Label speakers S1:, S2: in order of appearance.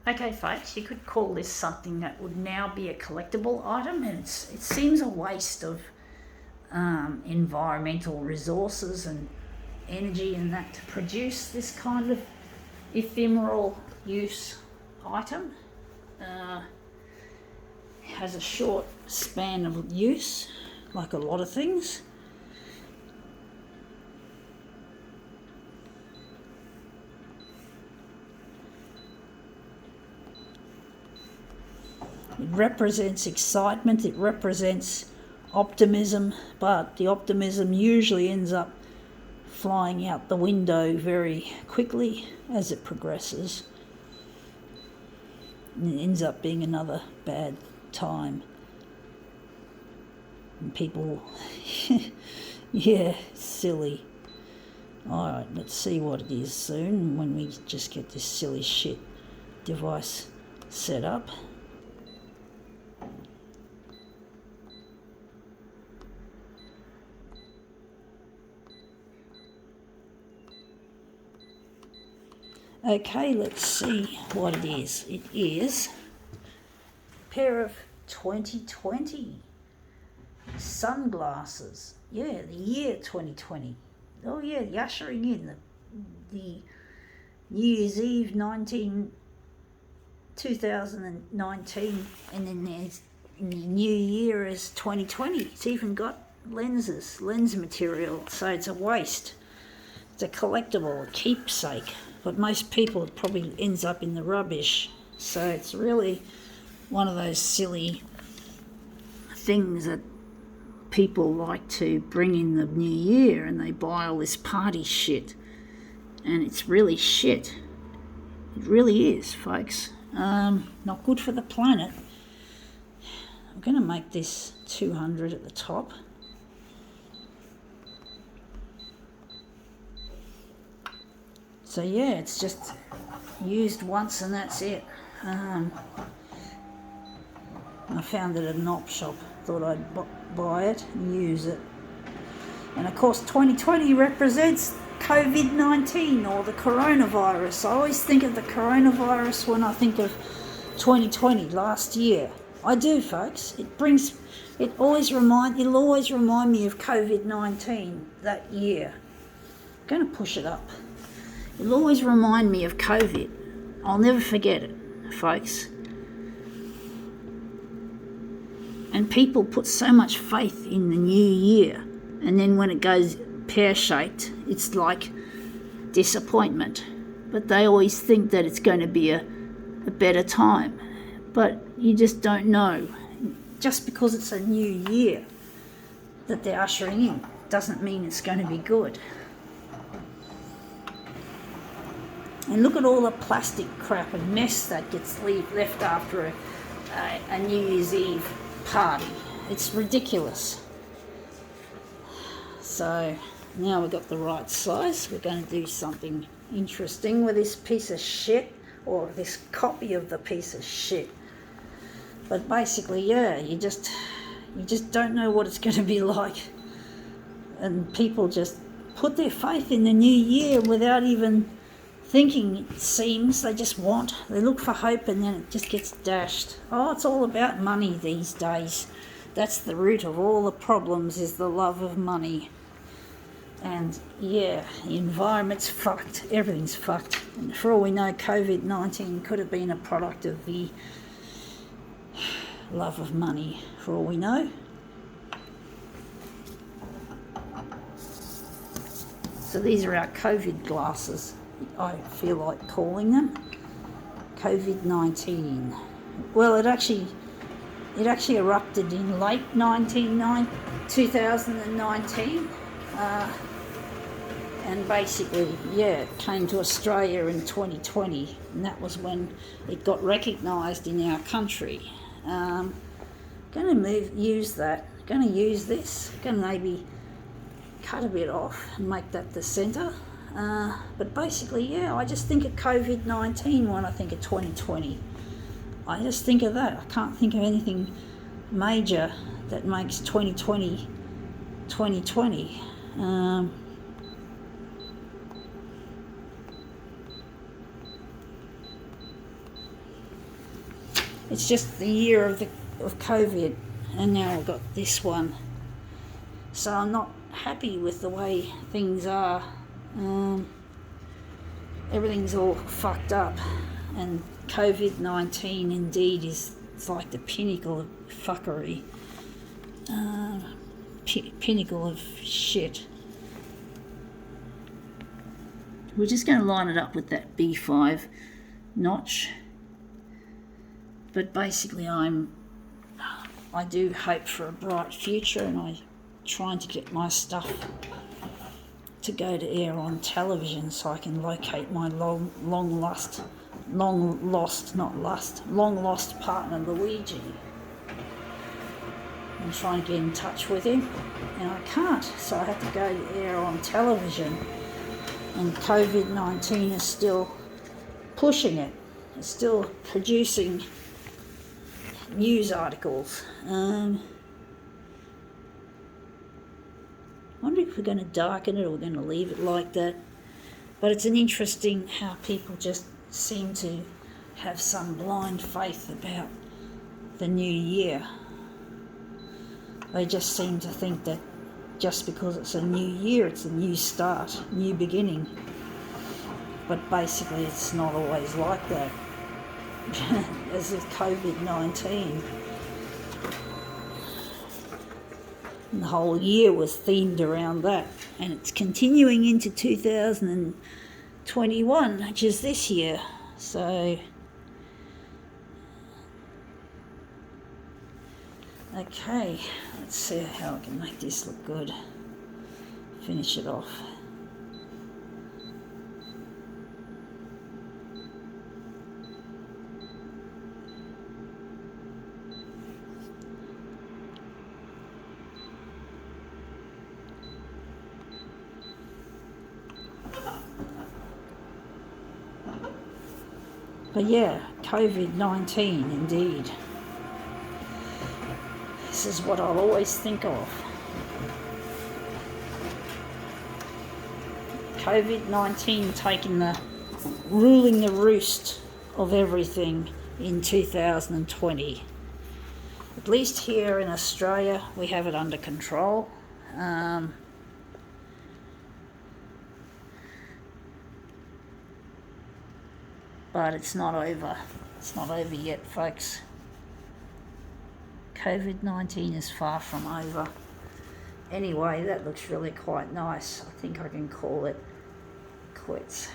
S1: Okay, folks, you could call this something that would now be a collectible item, and it seems a waste of environmental resources and energy and that to produce this kind of ephemeral use item. Has a short span of use, like a lot of things. It represents excitement, it represents optimism, but the optimism usually ends up flying out the window very quickly as it progresses. And it ends up being another bad time. And people, yeah, silly. Alright, let's see what it is soon when we just get this silly shit device set up. Okay, let's see what it is. It is a pair of 2020 sunglasses. Yeah, the year 2020. Oh yeah, the ushering in the New Year's Eve 2019, and then there's the new year is 2020. It's even got lens material, so it's a waste. It's a collectible, a keepsake. But most people, it probably ends up in the rubbish. So it's really one of those silly things that people like to bring in the new year, and they buy all this party shit. And it's really shit. It really is, folks. Not good for the planet. I'm going to make this 200 at the top. So yeah, it's just used once and that's it. I found it at an op shop. Thought I'd buy it and use it. And of course 2020 represents COVID-19 or the coronavirus. I always think of the coronavirus when I think of 2020, last year. I do, folks. It'll always remind me of COVID-19 that year. I'm going to push it up. It'll always remind me of COVID. I'll never forget it, folks. And people put so much faith in the new year, and then when it goes pear-shaped, it's like disappointment. But they always think that it's going to be a better time. But you just don't know. Just because it's a new year that they're ushering in doesn't mean it's going to be good. And look at all the plastic crap and mess that gets left after a New Year's Eve party. It's ridiculous. So now we've got the right size. We're going to do something interesting with this piece of shit, or this copy of the piece of shit. But basically, yeah, you just don't know what it's going to be like. And people just put their faith in the new year without even thinking, it seems. They look for hope, and then it just gets dashed. Oh, it's all about money these days. That's the root of all the problems, is the love of money. And yeah, the environment's fucked, everything's fucked. And for all we know, COVID-19 could have been a product of the love of money, for all we know. So these are our COVID glasses, I feel like calling them. COVID-19. Well, it actually erupted in late 2019. And basically, yeah, it came to Australia in 2020, and that was when it got recognised in our country. Going to use this. Going to maybe cut a bit off and make that the centre. But basically, yeah, I just think of COVID-19 when I think of 2020. I just think of that. I can't think of anything major that makes 2020 2020. It's just the year of COVID, and now I've got this one. So I'm not happy with the way things are. Everything's all fucked up, and COVID-19 indeed is like the pinnacle of fuckery, pinnacle of shit. We're just going to line it up with that B5 notch, but basically I do hope for a bright future, and I'm trying to get my stuff to go to air on television so I can locate my long lost partner Luigi, and try and get in touch with him, and I can't, so I have to go to air on television, and COVID-19 is still pushing it. It's still producing news articles. I wonder if we're going to darken it or we're going to leave it like that. But it's an interesting how people just seem to have some blind faith about the new year. They just seem to think that just because it's a new year, it's a new start, new beginning. But basically it's not always like that. As with COVID-19. And the whole year was themed around that, and it's continuing into 2021, which is this year. So, okay, let's see how I can make this look good. Finish it off. But yeah, COVID-19 indeed. This is what I'll always think of. COVID-19 ruling the roost of everything in 2020. At least here in Australia, we have it under control. But it's not over. It's not over yet, folks. COVID-19 is far from over. Anyway, that looks really quite nice. I think I can call it quits.